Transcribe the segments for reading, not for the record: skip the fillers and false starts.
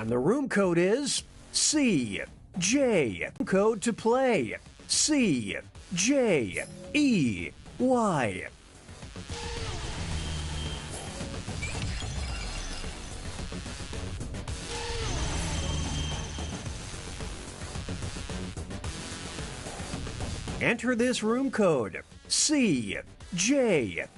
And the room code is CJ. Code to play CJEY. Enter this room code CJEY.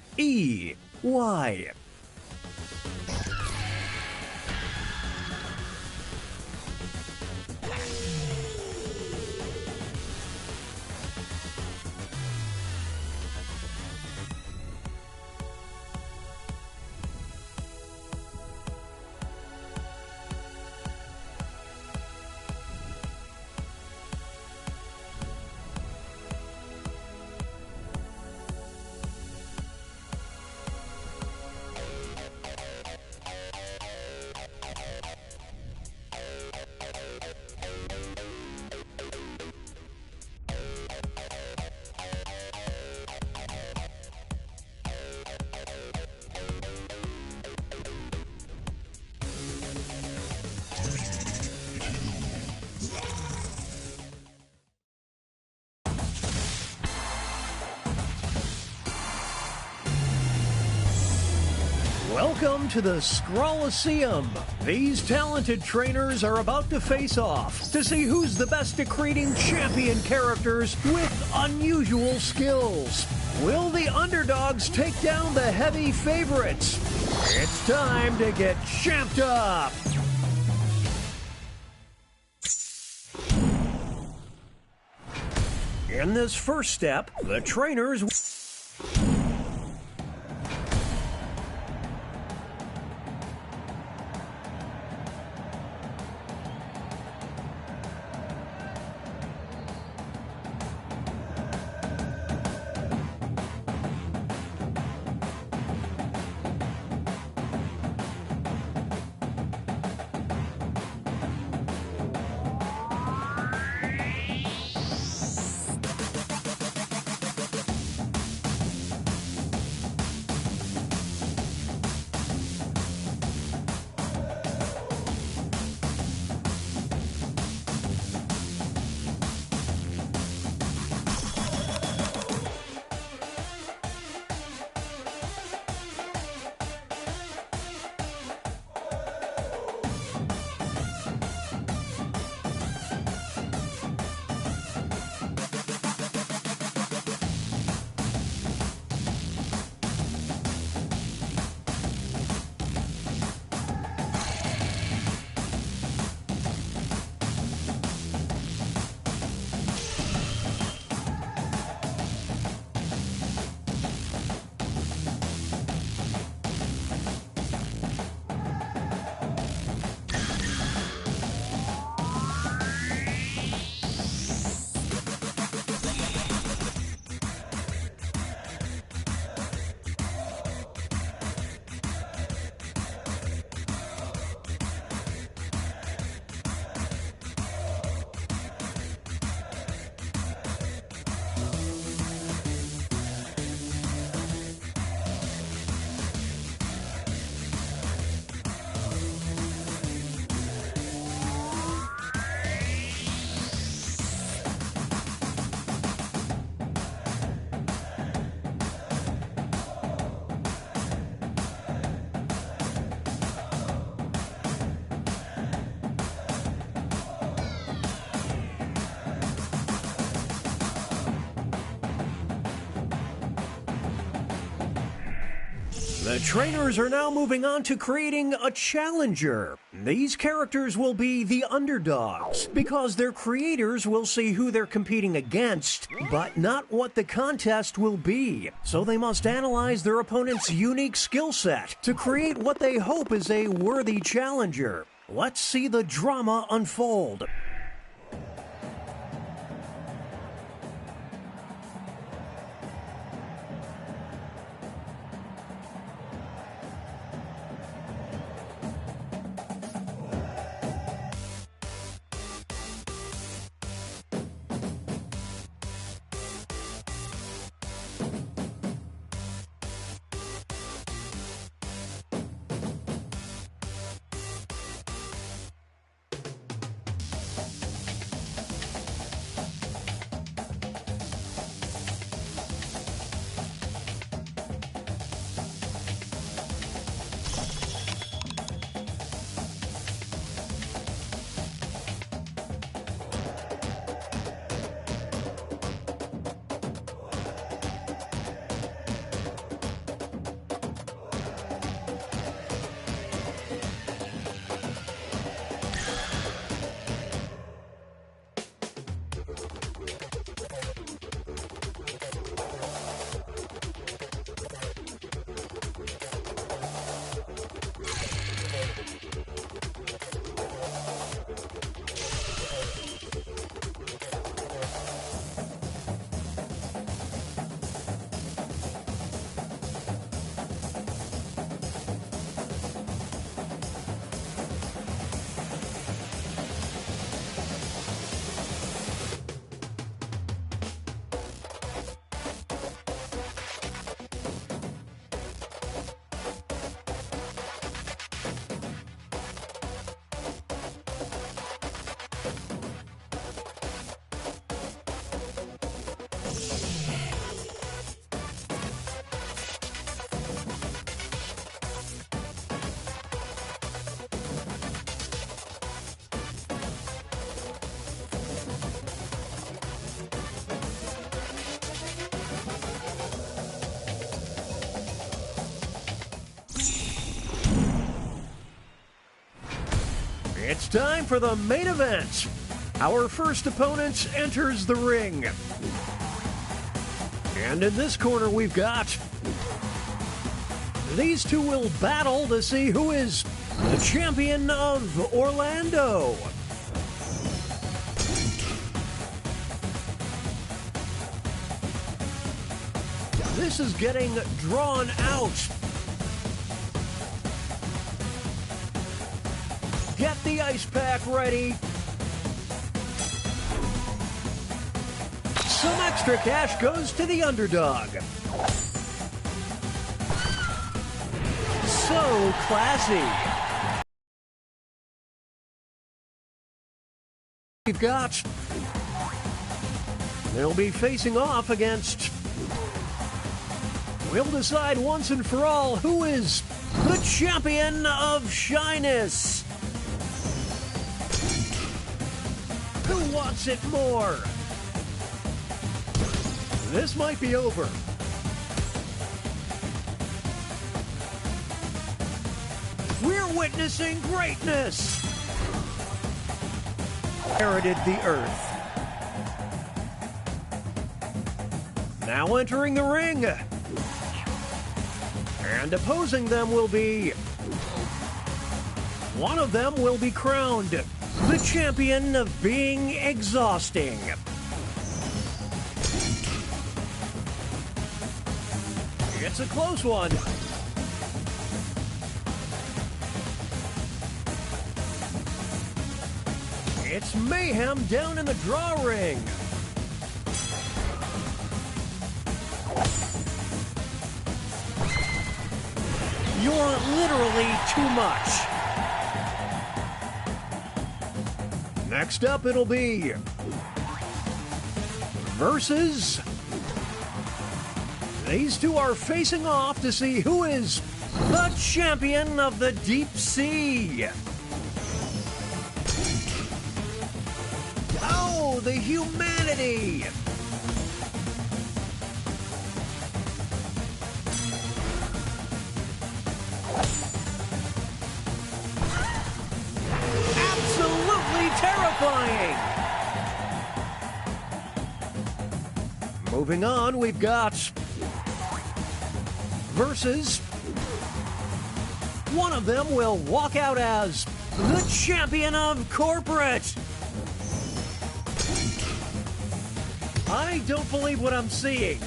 Welcome to the Scrollaceum. These talented trainers are about to face off to see who's the best at creating champion characters with unusual skills. Will the underdogs take down the heavy favorites? It's time to get champed up. In this first step, the trainers The trainers are now moving on to creating a challenger. These characters will be the underdogs because their creators will see who they're competing against, but not what the contest will be. So they must analyze their opponent's unique skill set to create what they hope is a worthy challenger. Let's see the drama unfold. It's time for the main event. Our first opponent enters the ring. And in this corner we've got... These two will battle to see who is the champion of Orlando. This is getting drawn out. Get the ice pack ready. Some extra cash goes to the underdog. So classy. We've got... They'll be facing off against... We'll decide once and for all who is the champion of shyness. Who wants it more? This might be over. We're witnessing greatness. Inherited the earth. Now entering the ring. And opposing them will be... One of them will be crowned the champion of being exhausting. It's a close one. It's mayhem down in the draw ring. You're literally too much. Next up, it'll be versus... These two are facing off to see who is the champion of the deep sea. Oh, the humanity! Terrifying. Moving on, we've got versus. One of them will walk out as the champion of corporate. I don't believe what I'm seeing.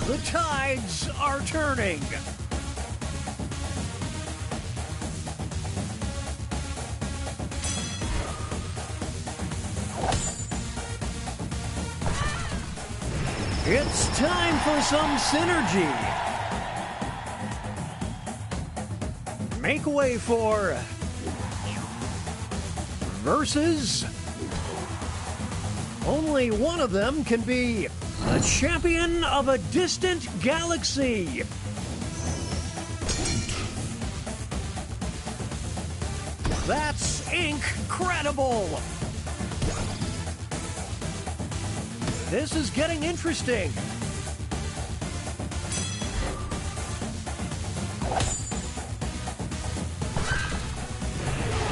The tides are turning. It's time for some synergy. Make way for versus. Only one of them can be a champion of a distant galaxy. That's incredible. This is getting interesting.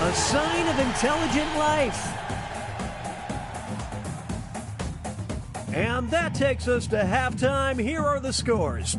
A sign of intelligent life. And that takes us to halftime. Here are the scores.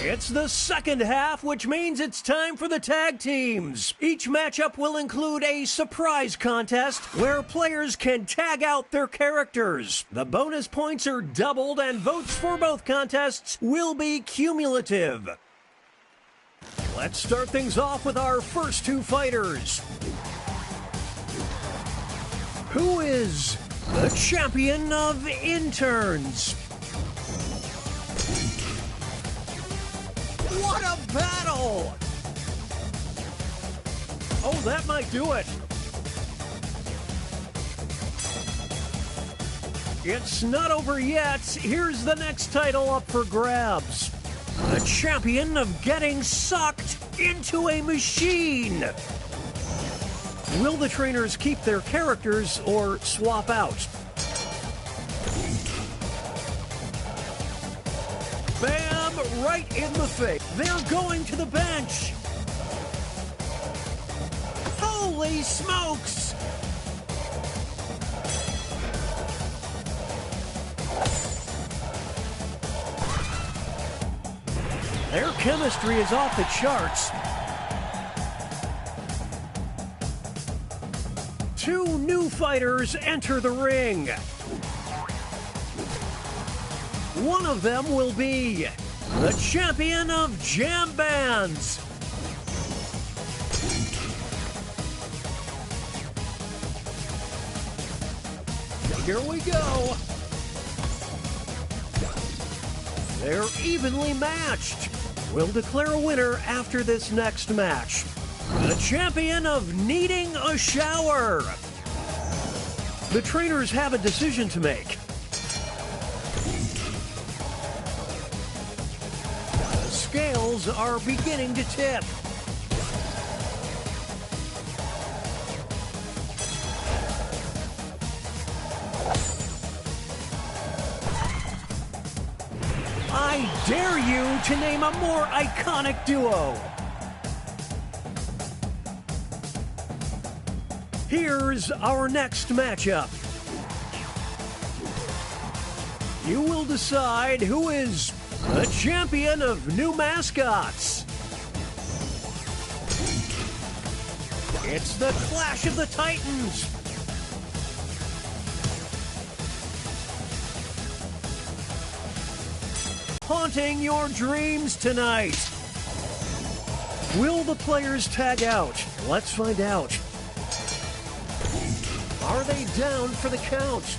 It's the second half, which means it's time for the tag teams. Each matchup will include a surprise contest where players can tag out their characters. The bonus points are doubled and votes for both contests will be cumulative. Let's start things off with our first two fighters. Who is the champion of interns? What a battle! Oh, that might do it. It's not over yet. Here's the next title up for grabs. The champion of getting sucked into a machine. Will the trainers keep their characters or swap out? Bam! Right in the face. They're going to the bench. Holy smokes! Their chemistry is off the charts. Two new fighters enter the ring. One of them will be the champion of jam bands. Here we go. They're evenly matched. We'll declare a winner after this next match. The champion of needing a shower. The trainers have a decision to make. The scales are beginning to tip. I dare you to name a more iconic duo. Here's our next matchup. You will decide who is the champion of new mascots. It's the Clash of the Titans. Haunting your dreams tonight. Will the players tag out? Let's find out. Are they down for the count?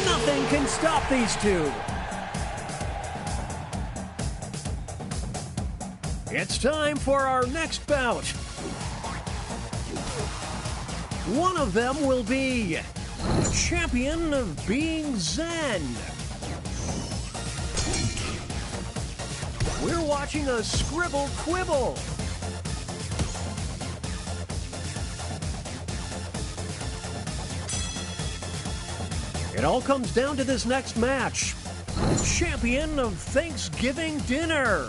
Nothing can stop these two. It's time for our next bout. One of them will be the champion of being Zen. We're watching a scribble quibble. It all comes down to this next match. The champion of Thanksgiving dinner.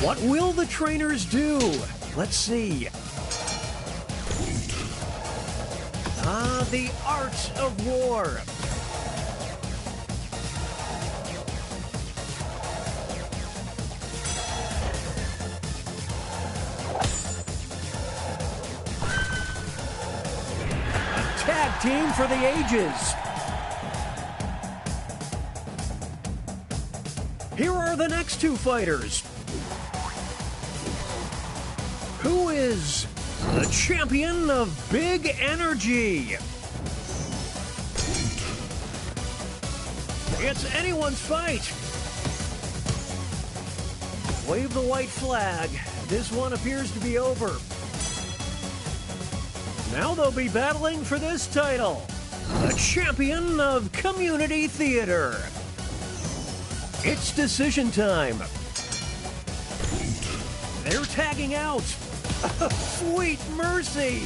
What will the trainers do? Let's see. The art of war. A tag team for the ages. Here are the next two fighters. Who is the champion of big energy? It's anyone's fight. Wave the white flag. This one appears to be over. Now they'll be battling for this title. The champion of community theater. It's decision time. They're tagging out. Sweet mercy!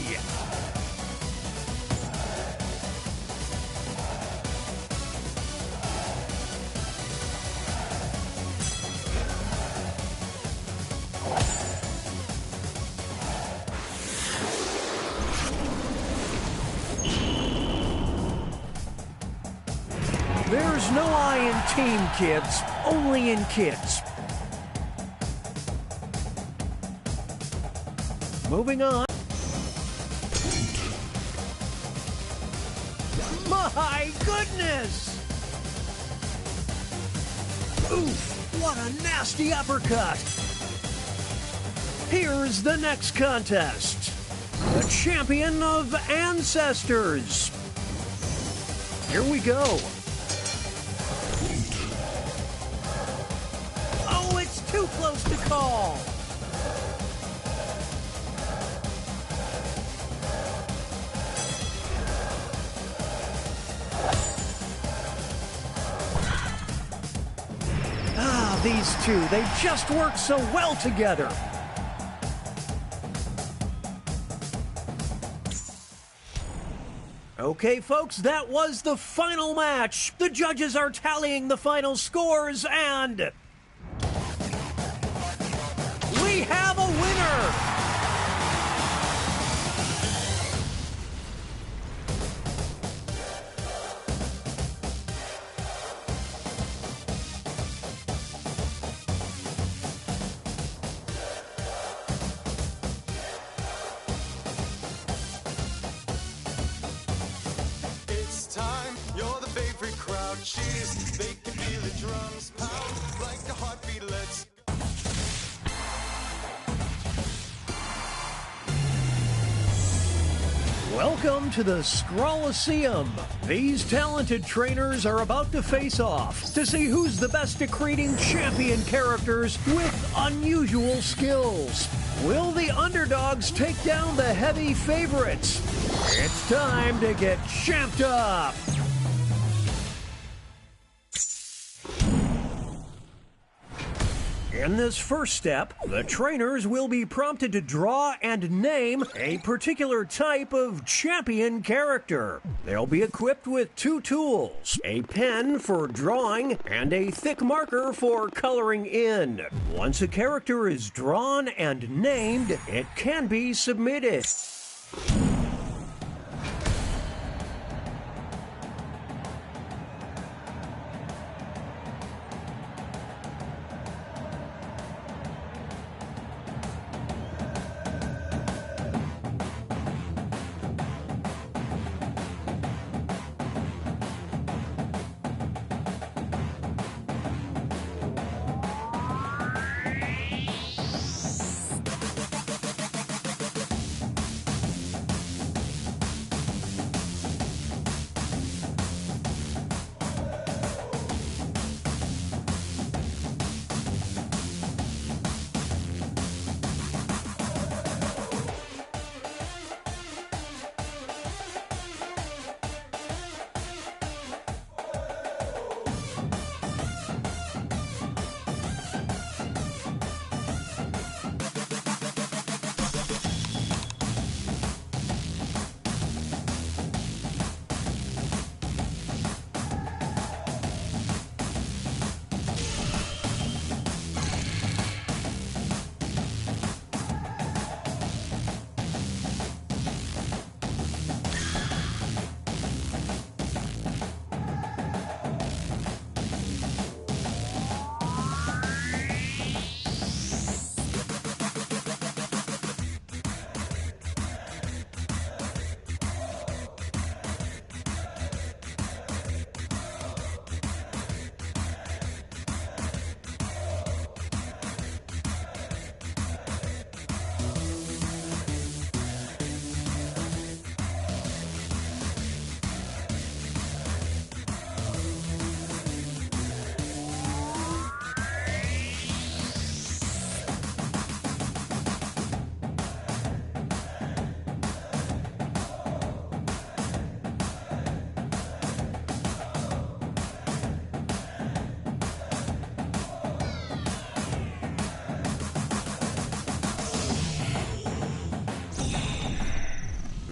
no I in team, kids, only in kids. Moving on. My goodness! Oof, what a nasty uppercut! Here's the next contest. The champion of ancestors. Here we go. Oh, it's too close to call. These two, they just work so well together. Okay, folks, that was the final match. The judges are tallying the final scores, and we have a winner! Time, you're the favorite crowd. Cheers, they can feel the drums pound like a heartbeat. Let's Welcome to the Scrolliseum. These talented trainers are about to face off to see who's the best at creating champion characters with unusual skills. Will the underdogs take down the heavy favorites? It's time to get champed up! In this first step, the trainers will be prompted to draw and name a particular type of champion character. They'll be equipped with two tools, a pen for drawing and a thick marker for coloring in. Once a character is drawn and named, it can be submitted.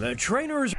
The trainers...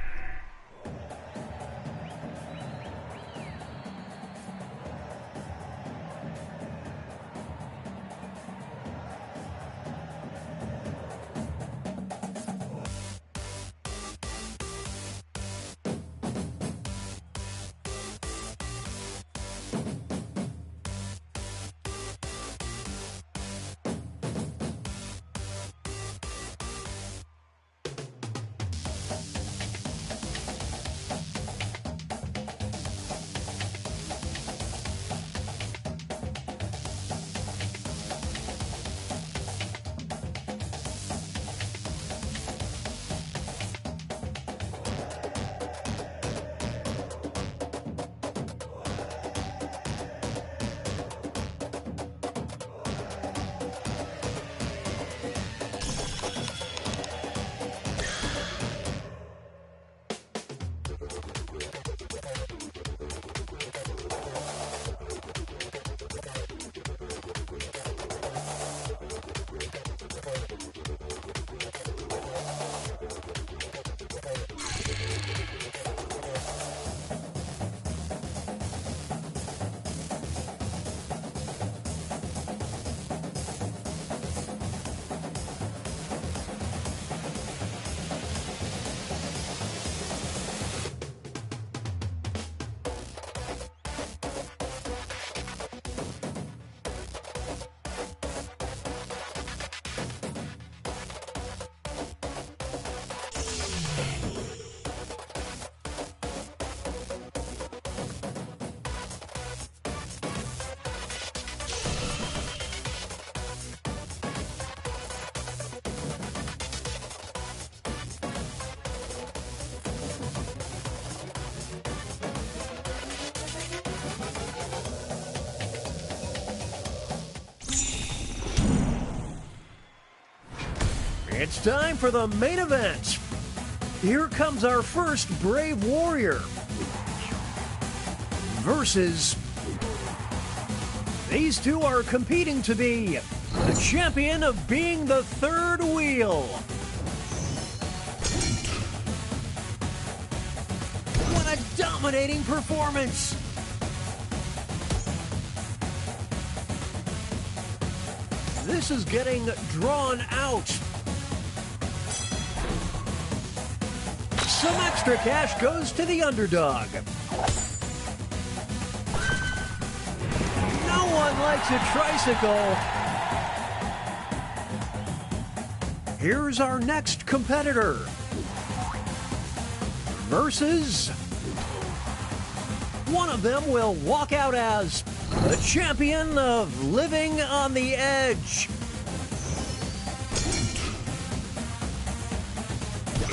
It's time for the main event. Here comes our first Brave Warrior versus... These two are competing to be the champion of being the third wheel. What a dominating performance! This is getting drawn out. Some extra cash goes to the underdog. No one likes a tricycle. Here's our next competitor versus... One of them will walk out as the champion of living on the edge.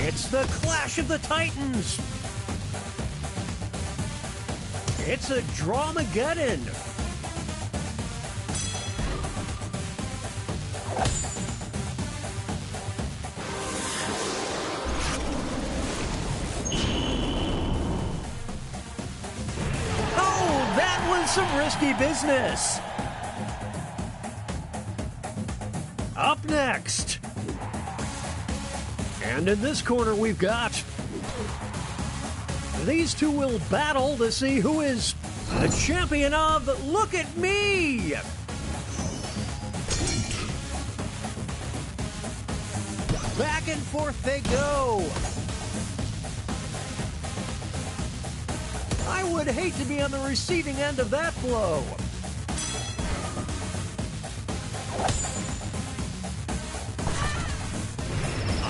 It's the Clash of the Titans. It's a Dramageddon. Oh, that was some risky business. Up next. And in this corner, we've got... These two will battle to see who is the champion of Look at Me! Back and forth they go. I would hate to be on the receiving end of that blow.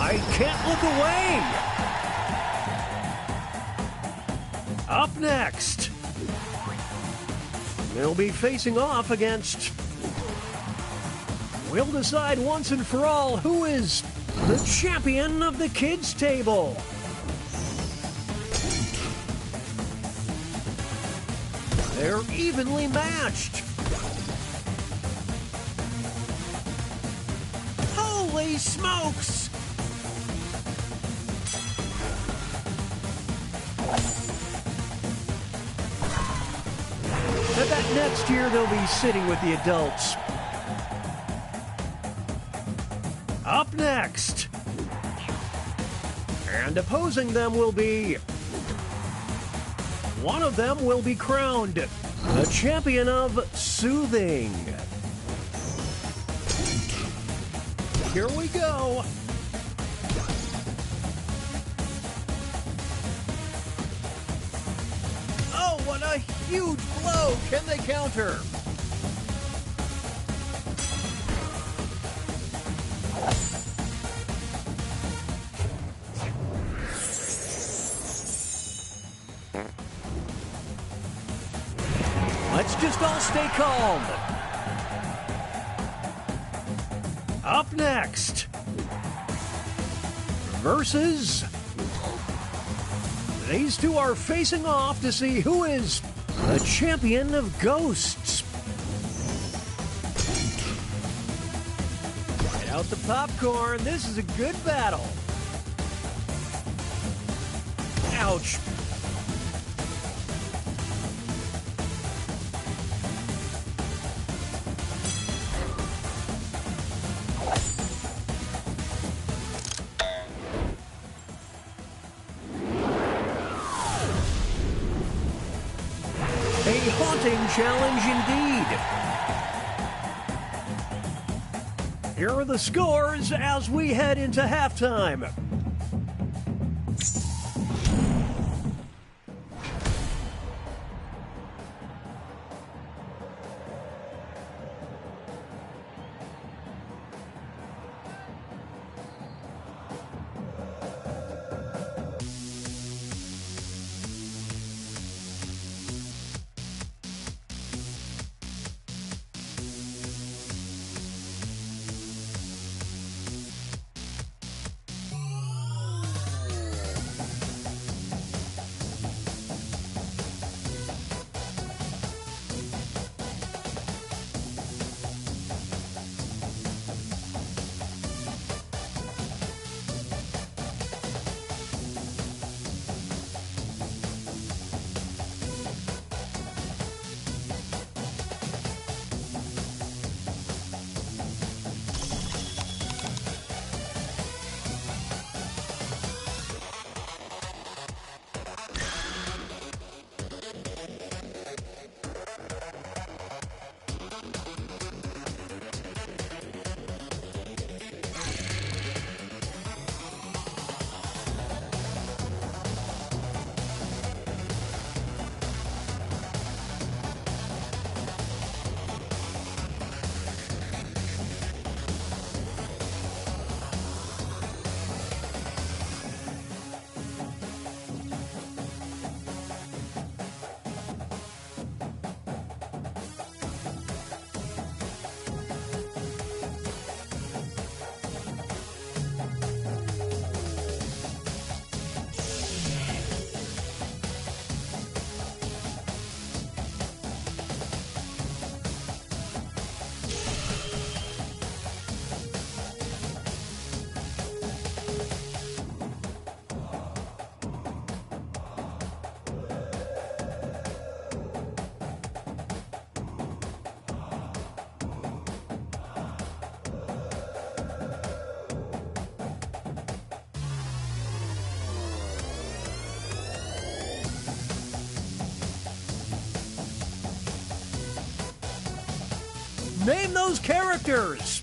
I can't look away. Up next, they'll be facing off against... We'll decide once and for all who is the champion of the kids' table. They're evenly matched. Holy smokes! I bet next year they'll be sitting with the adults. Up next. And opposing them will be... One of them will be crowned the champion of soothing. Here we go. Oh, what a huge blow! Can they counter? Let's just all stay calm. Up next, versus... These two are facing off to see who is the champion of ghosts. Get out the popcorn. This is a good battle. Ouch. A haunting challenge indeed. Here are the scores as we head into halftime. name those characters.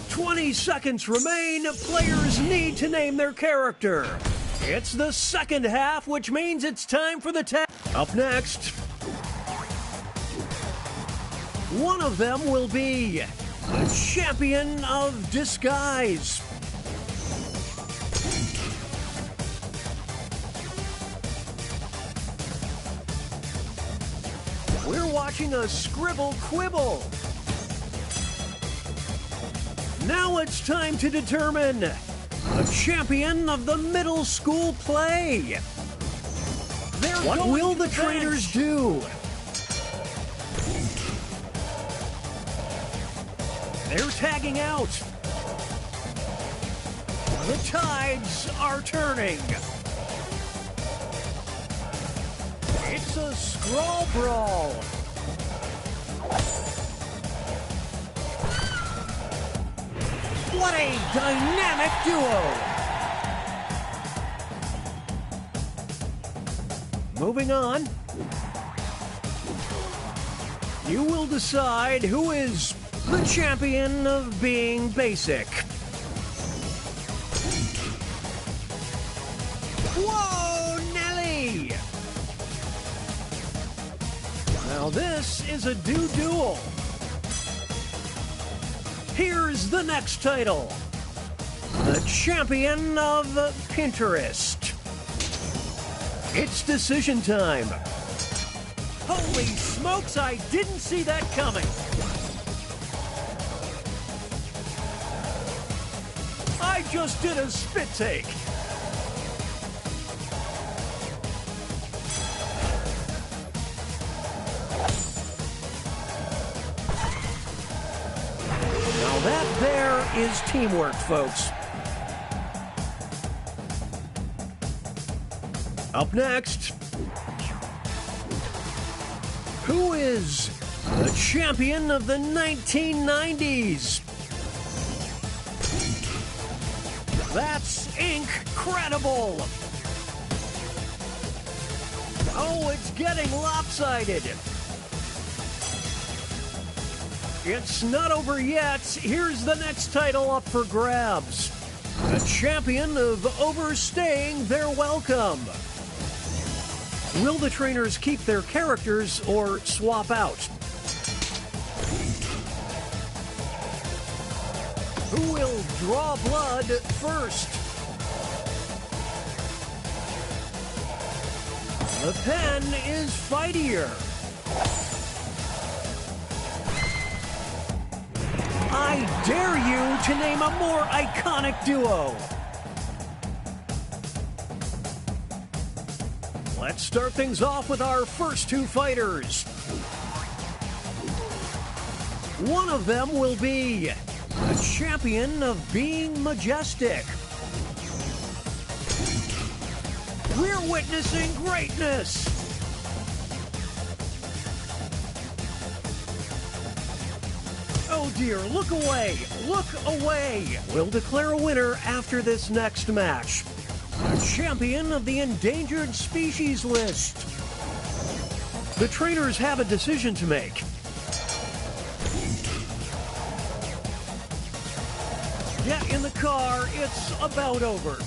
"20 seconds remain. Players need to name their character. It's the second half, which means it's time for the tag. Up next, one of them will be the champion of disguise. We're watching a scribble quibble. Now it's time to determine the champion of the middle school play. What will the trainers do? They're tagging out. The tides are turning. It's a scroll brawl. What a dynamic duo! Moving on. You will decide who is the champion of being basic. Whoa, Nelly! Now this is a duel. Here's the next title. The champion of Pinterest. It's decision time. Holy smokes, I didn't see that coming. I just did a spit take. Now that there is teamwork, folks. Up next, who is the champion of the 1990s? That's incredible! Oh, it's getting lopsided. It's not over yet. Here's the next title up for grabs. A champion of overstaying their welcome. Will the trainers keep their characters or swap out? Who will draw blood first? The pen is fightier. I dare you to name a more iconic duo. Let's start things off with our first two fighters. One of them will be a champion of being majestic. We're witnessing greatness. Oh dear, look away, look away. We'll declare a winner after this next match. A champion of the endangered species list. The trainers have a decision to make. Get in the car, it's about over.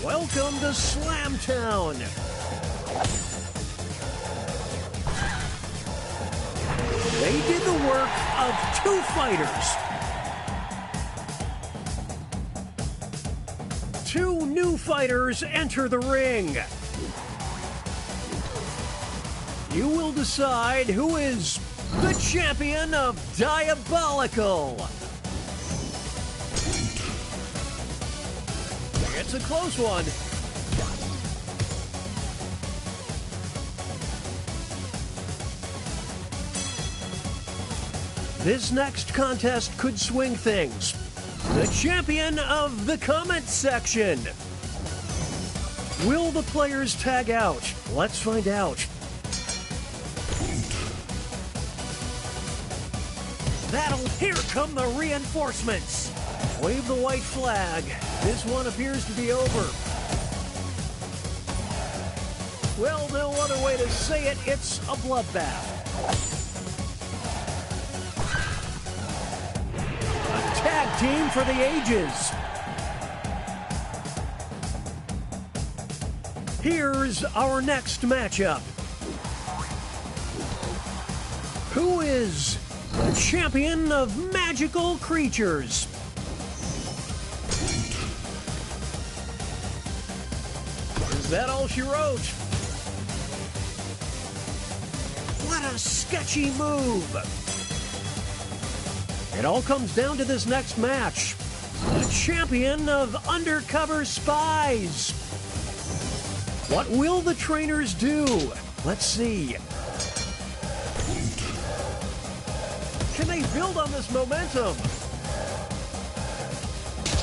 Welcome to Slamtown. They did the work of two fighters. Two new fighters enter the ring. You will decide who is the champion of Diabolical. It's a close one. This next contest could swing things. The champion of the comment section. Will the players tag out? Let's find out. Here come the reinforcements. Wave the white flag. This one appears to be over. Well, no other way to say it, it's a bloodbath. A tag team for the ages. Here's our next matchup. Who is the champion of magical creatures? Is that all she wrote? What a sketchy move. It all comes down to this next match. The champion of undercover spies. What will the trainers do? Let's see. Can they build on this momentum?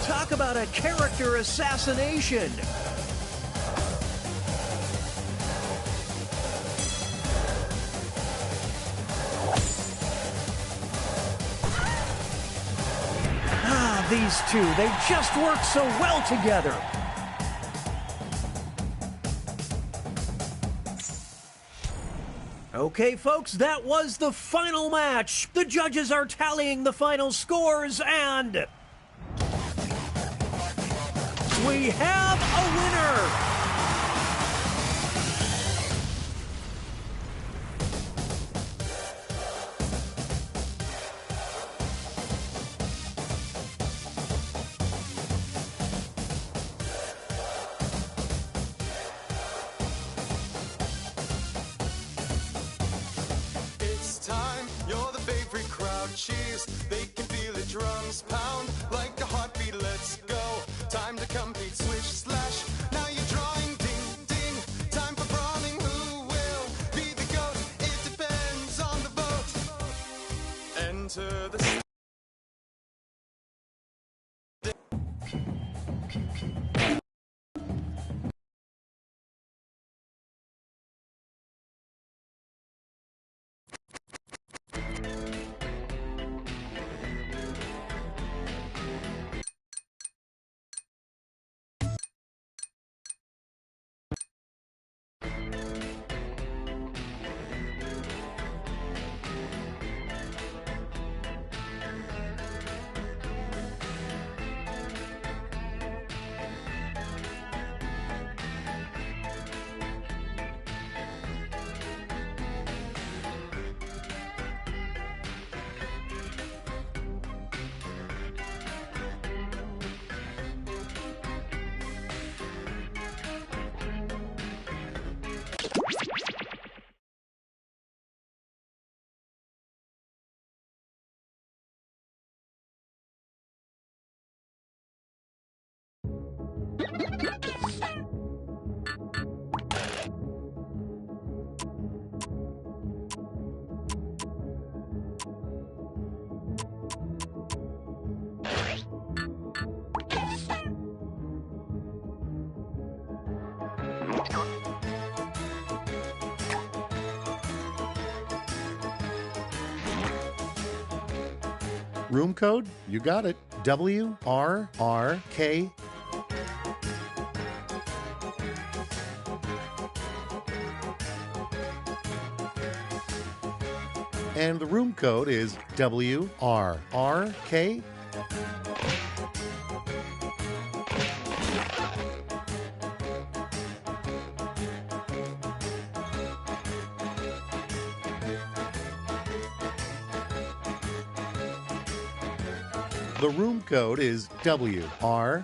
Talk about a character assassination. These two, they just work so well together. Okay, folks, that was the final match. The judges are tallying the final scores, and we have a winner. Cheers, they can feel the drums pound like a heartbeat. Let's go. Time to compete, switch, slash. Now you're drawing, ding, ding. Time for brawling. Who will be the goat? It depends on the vote. Enter the. Room code? You got it. WRRK. And the room code is WRRK. The room code is WRRK.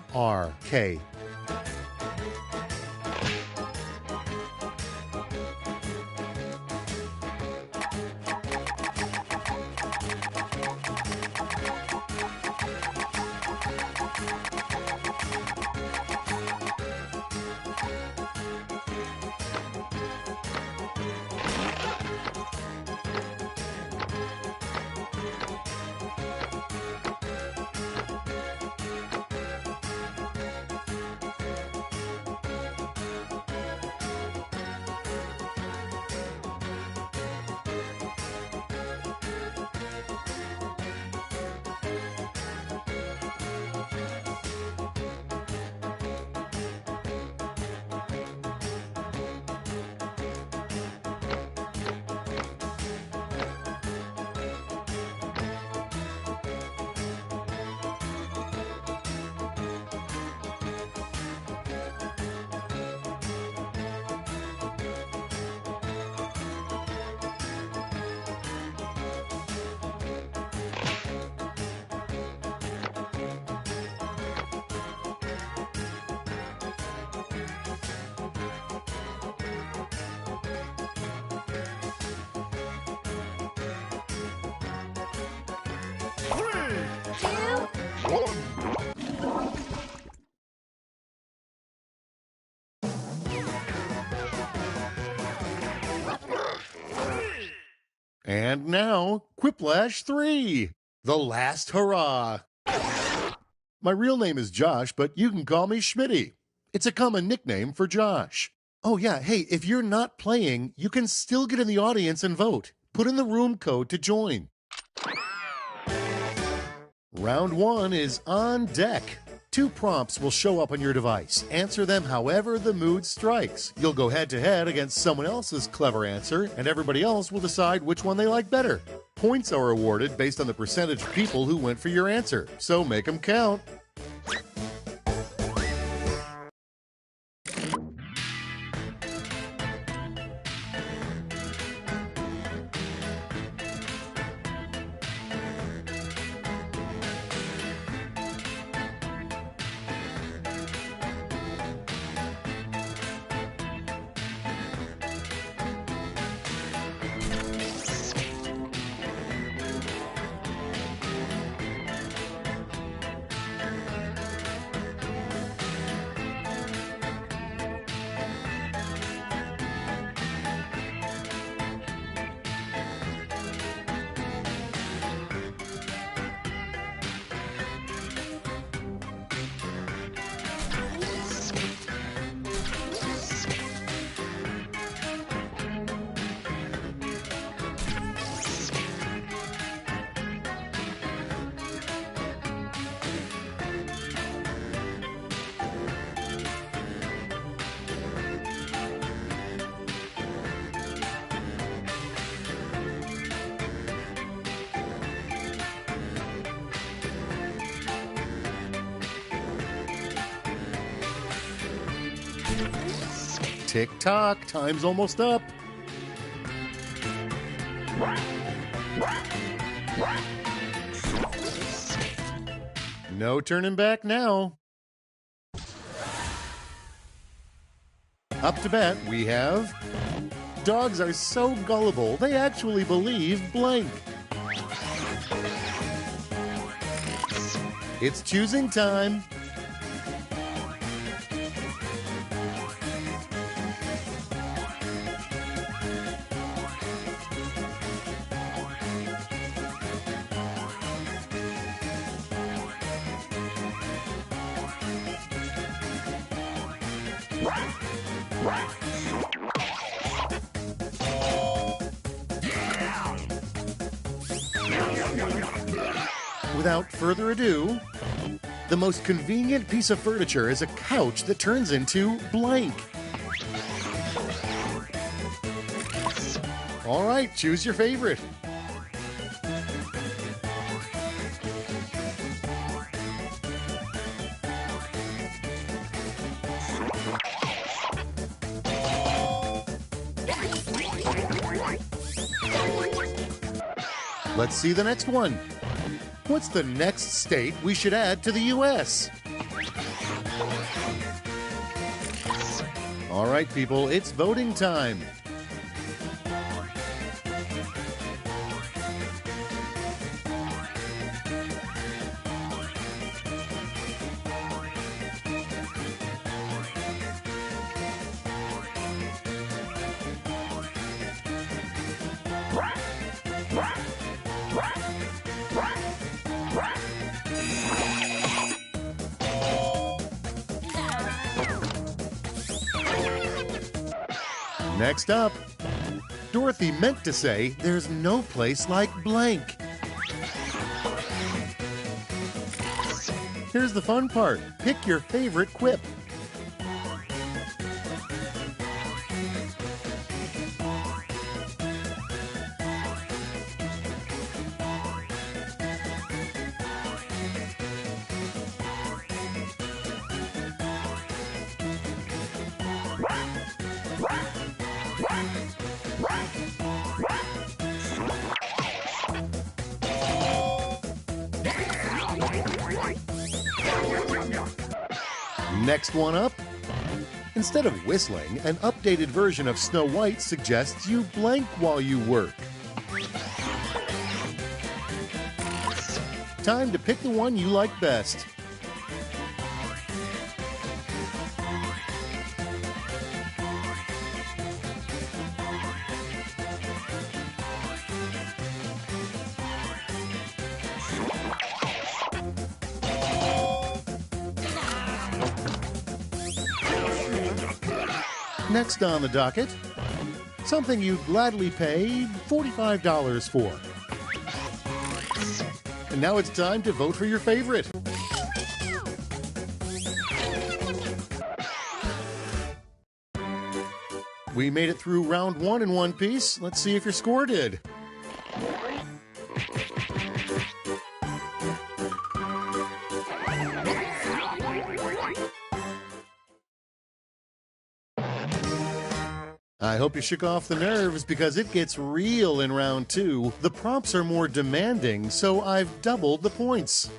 And now, Quiplash 3, the last hurrah. My real name is Josh, but you can call me Schmitty. It's a common nickname for Josh. Oh yeah, hey, if you're not playing, you can still get in the audience and vote. Put in the room code to join. Round 1 is on deck. 2 prompts will show up on your device. Answer them however the mood strikes. You'll go head-to-head against someone else's clever answer, and everybody else will decide which one they like better. Points are awarded based on the percentage of people who went for your answer, so make them count. Tick-tock, time's almost up. No turning back now. Up to bat, we have... Dogs are so gullible, they actually believe blank. It's choosing time. without further ado, the most convenient piece of furniture is a couch that turns into blank. All right, choose your favorite. Let's see the next one. What's the next state we should add to the U.S.? All right, people, it's voting time. Next up, Dorothy meant to say there's no place like blank. Here's the fun part. Pick your favorite quip. Next one up. Instead of whistling, an updated version of Snow White suggests you blank while you work. Time to pick the one you like best. Next on the docket, something you'd gladly pay $45 for. And now it's time to vote for your favorite. We made it through round one in one piece. Let's see if your score did. I hope you shook off the nerves because it gets real in round two. The prompts are more demanding, so I've doubled the points.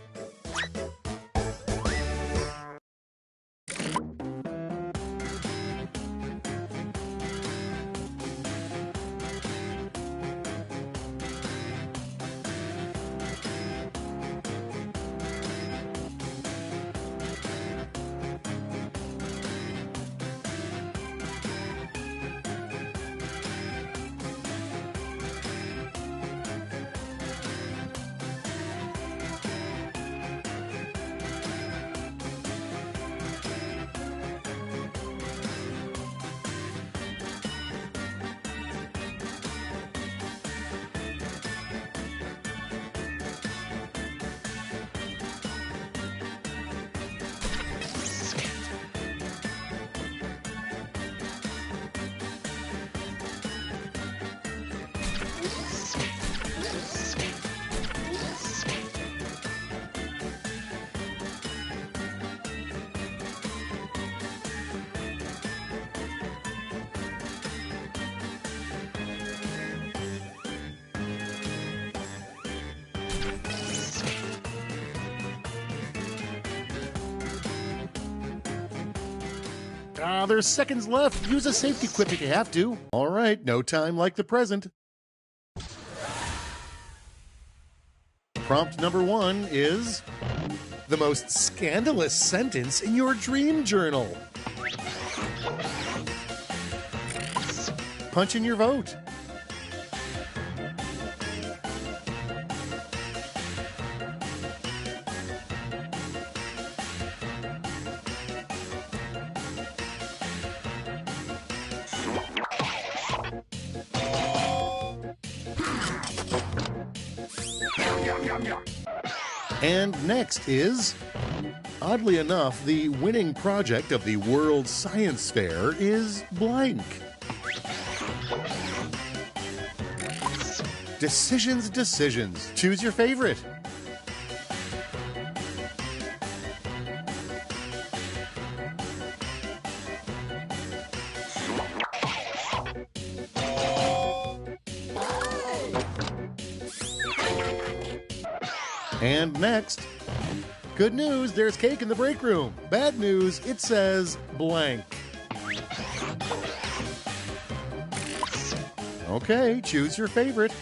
There's seconds left. Use a safety quip if you have to. All right, no time like the present. Prompt number one is the most scandalous sentence in your dream journal. Punch in your vote. And next is, oddly enough, the winning project of the World Science Fair is blank. Decisions, decisions. Choose your favorite. And next, good news, there's cake in the break room. Bad news, it says blank. Okay, choose your favorite.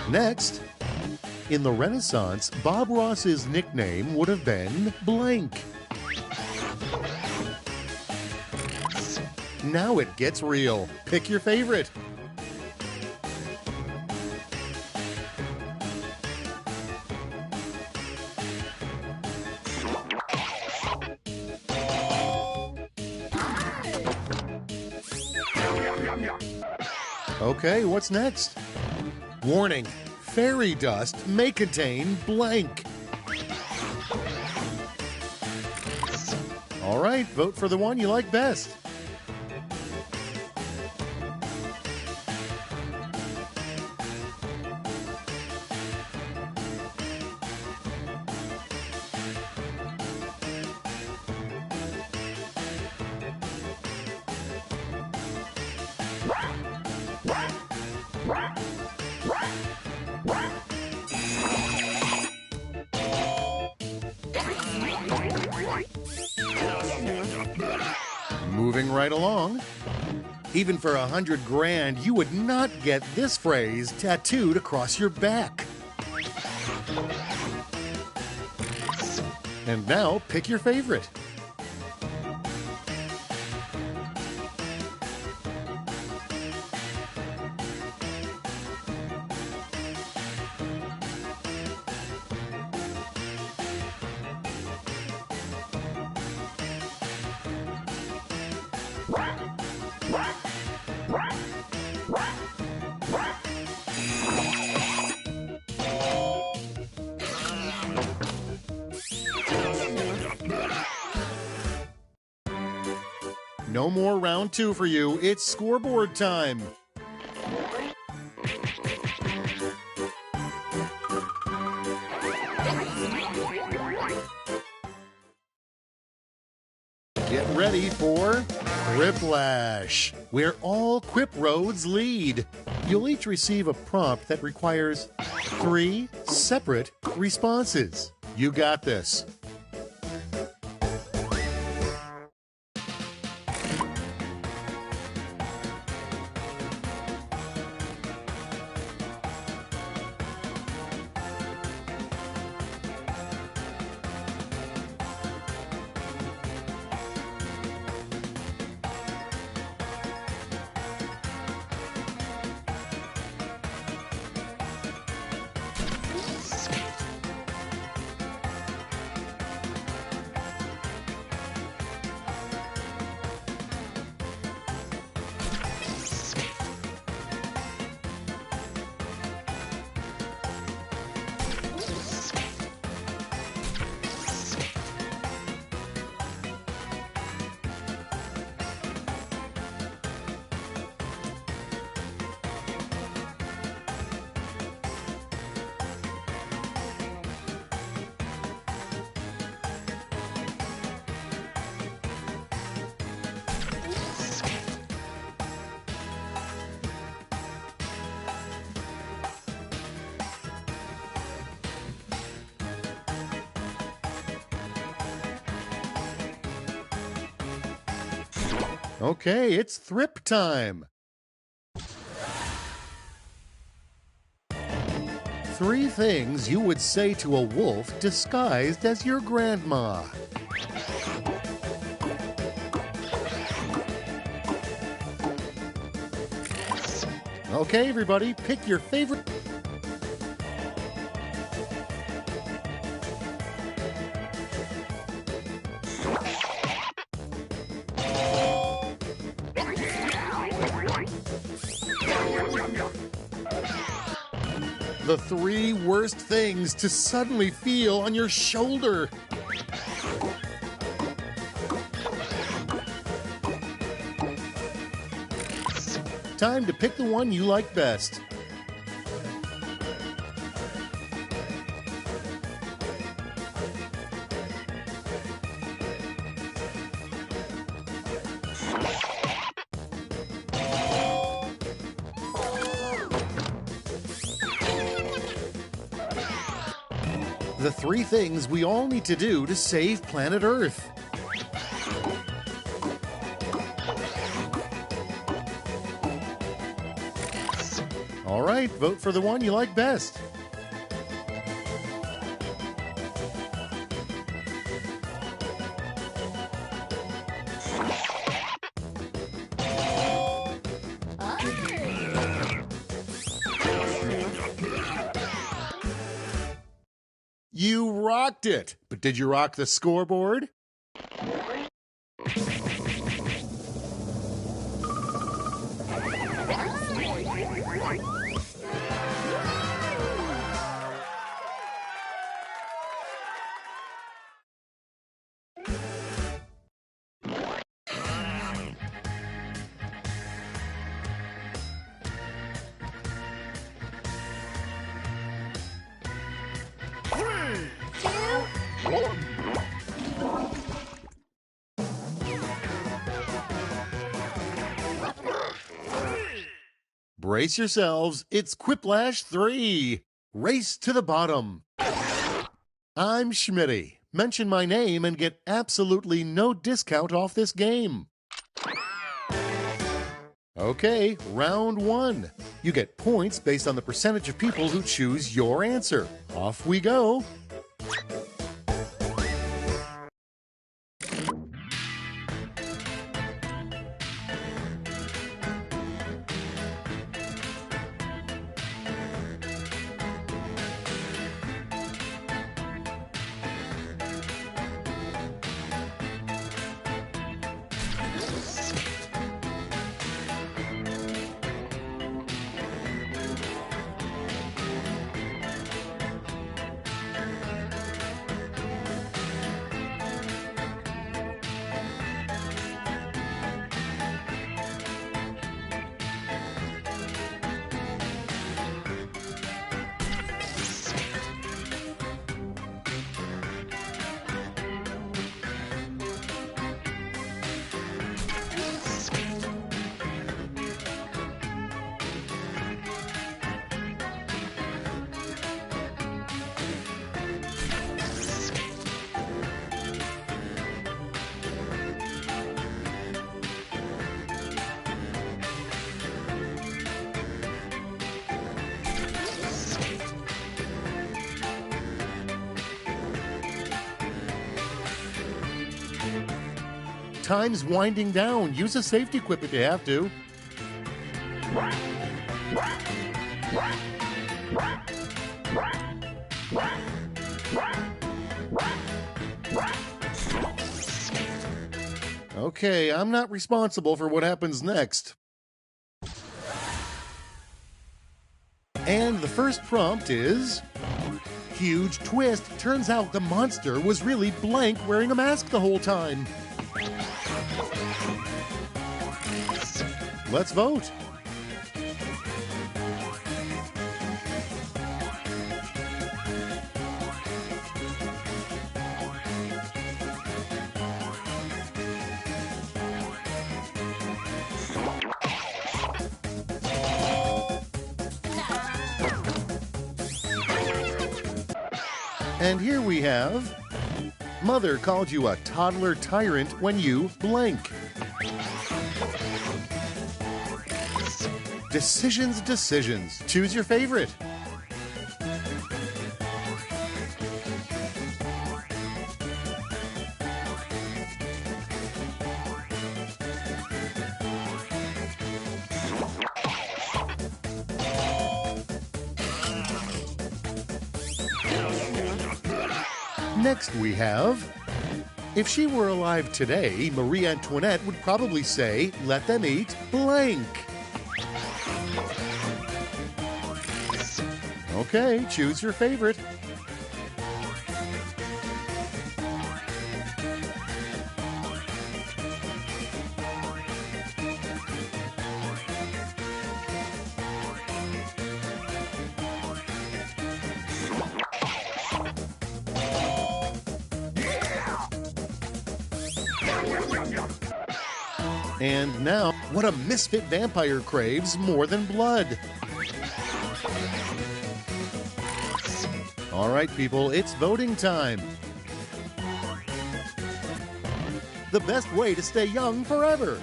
Next, in the Renaissance, Bob Ross's nickname would have been blank. Now it gets real. Pick your favorite. Okay, what's next? Warning, fairy dust may contain blank. All right, vote for the one you like best. Moving right along. Even for $100,000, you would not get this phrase tattooed across your back. And now, pick your favorite. No more round two for you. It's scoreboard time. Get ready for Quiplash, where all quip roads lead. You'll each receive a prompt that requires 3 separate responses. You got this. Okay, it's thrip time. 3 things you would say to a wolf disguised as your grandma. Okay, everybody, pick your favorite. The 3 worst things to suddenly feel on your shoulder. Time to pick the one you like best. The 3 things we all need to do to save planet Earth. All right, vote for the one you like best. You rocked it! But did you rock the scoreboard? Brace yourselves, it's Quiplash 3. Race to the bottom. I'm Schmitty. Mention my name and get absolutely no discount off this game. Okay, round 1. You get points based on the percentage of people who choose your answer. Off we go. Time's winding down. Use a safety quip if you have to. Okay, I'm not responsible for what happens next. And the first prompt is... Huge twist. Turns out the monster was really blank wearing a mask the whole time. Let's vote. And here we have... Mother called you a toddler tyrant when you blank. Decisions, decisions. Choose your favorite. Next we have, if she were alive today, Marie Antoinette would probably say, let them eat blank. Okay, choose your favorite. And now, what a misfit vampire craves more than blood. All right, people, it's voting time. The best way to stay young forever.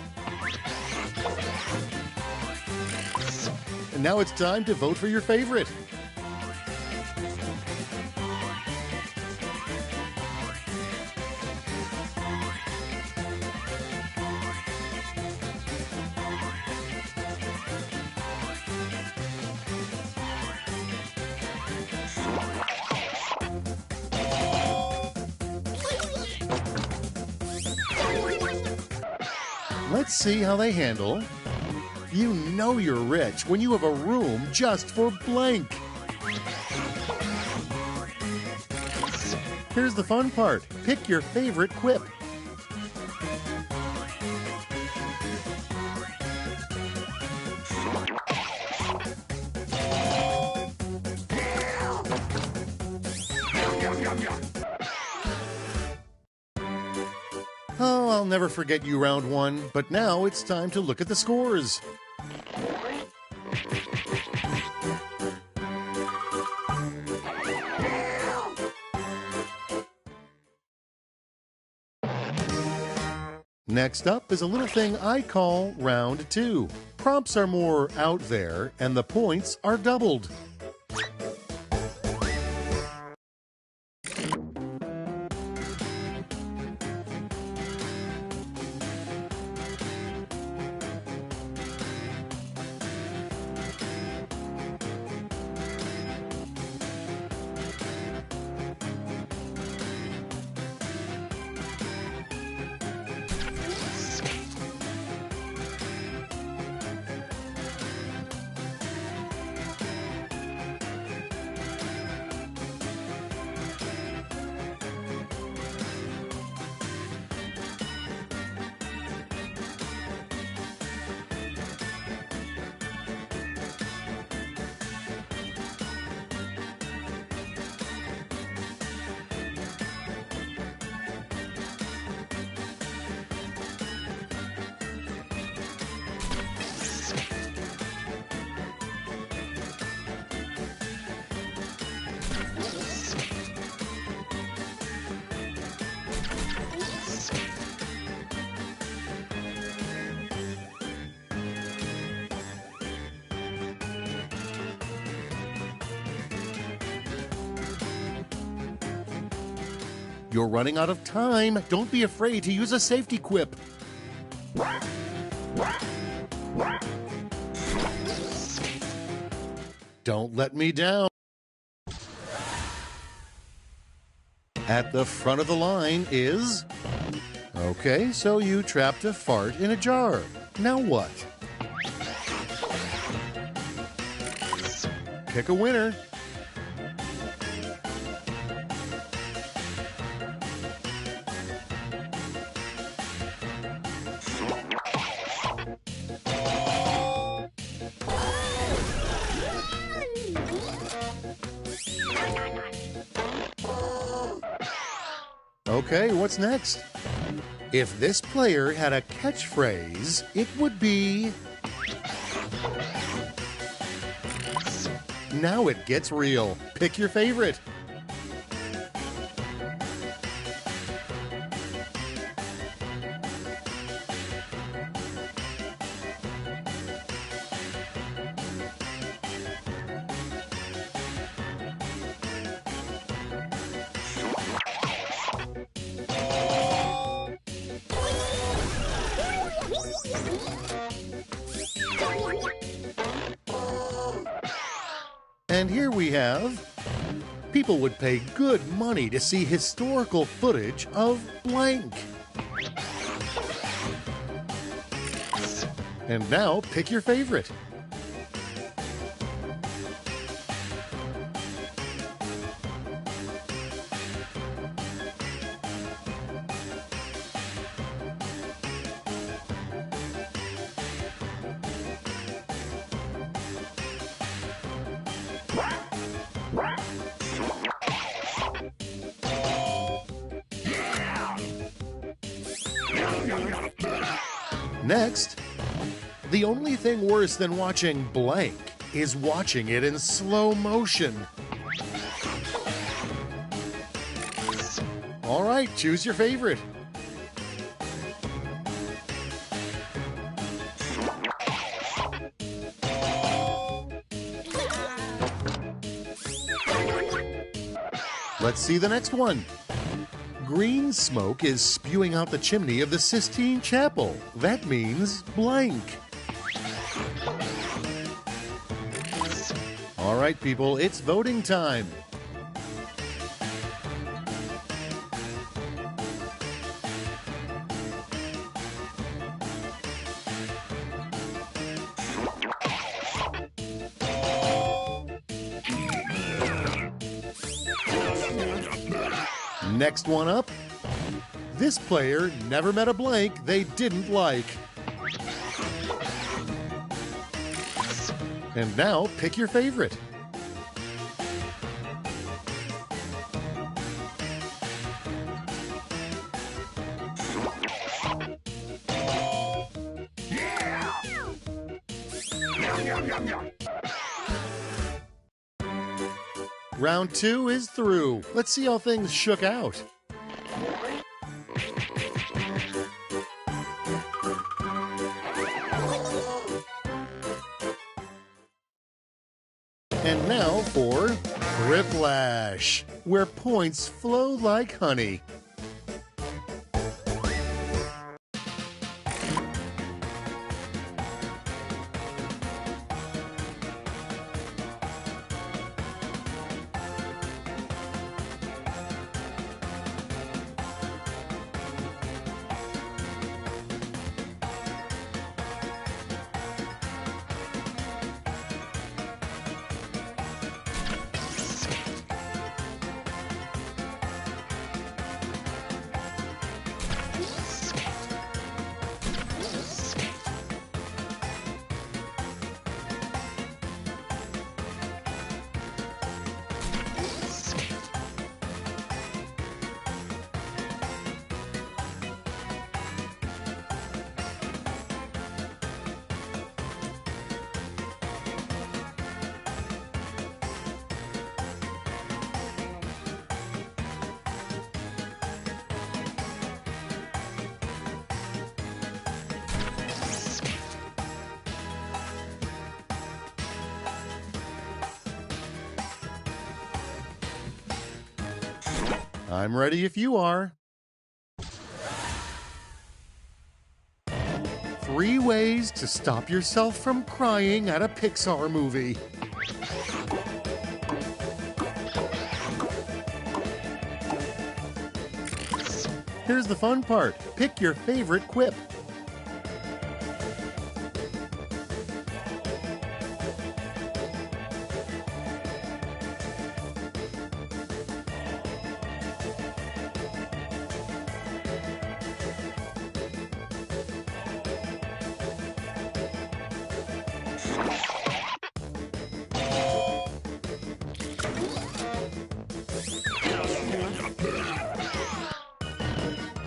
And now it's time to vote for your favorite. Let's see how they handle. You know you're rich when you have a room just for blank. Here's the fun part. Pick your favorite quip. Oh, I'll never forget you, round one. But now it's time to look at the scores. Next up is a little thing I call round two. Prompts are more out there, and the points are doubled. You're running out of time. Don't be afraid to use a safety quip. Don't let me down. At the front of the line is... Okay, so you trapped a fart in a jar. Now what? Pick a winner. Okay, what's next? If this player had a catchphrase, it would be... Now it gets real. Pick your favorite. And here we have, People would pay good money to see historical footage of blank. And now pick your favorite. Next, the only thing worse than watching blank is watching it in slow motion. All right, choose your favorite. Let's see the next one. Green smoke is spewing out the chimney of the Sistine Chapel. That means blank. All right, people, it's voting time. Next one up. This player never met a blank they didn't like. And now pick your favorite. Round 2 is through. Let's see how things shook out. And now for Quiplash, where points flow like honey. I'm ready if you are. 3 ways to stop yourself from crying at a Pixar movie. Here's the fun part. Pick your favorite quip.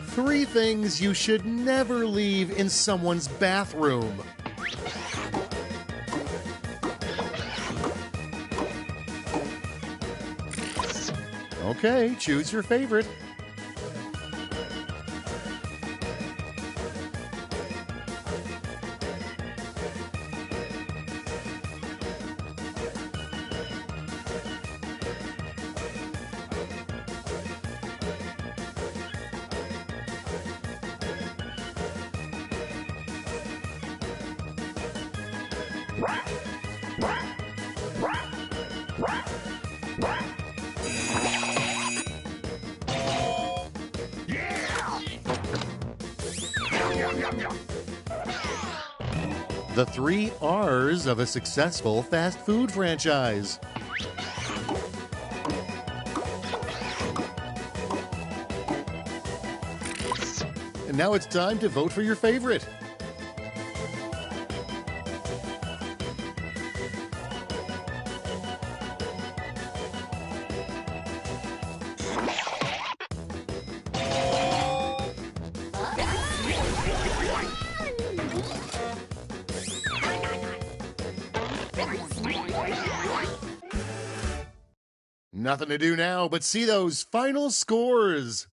Three things you should never leave in someone's bathroom. Okay, choose your favorite. The 3 R's of a successful fast food franchise. And now it's time to vote for your favorite. Nothing to do now but see those final scores.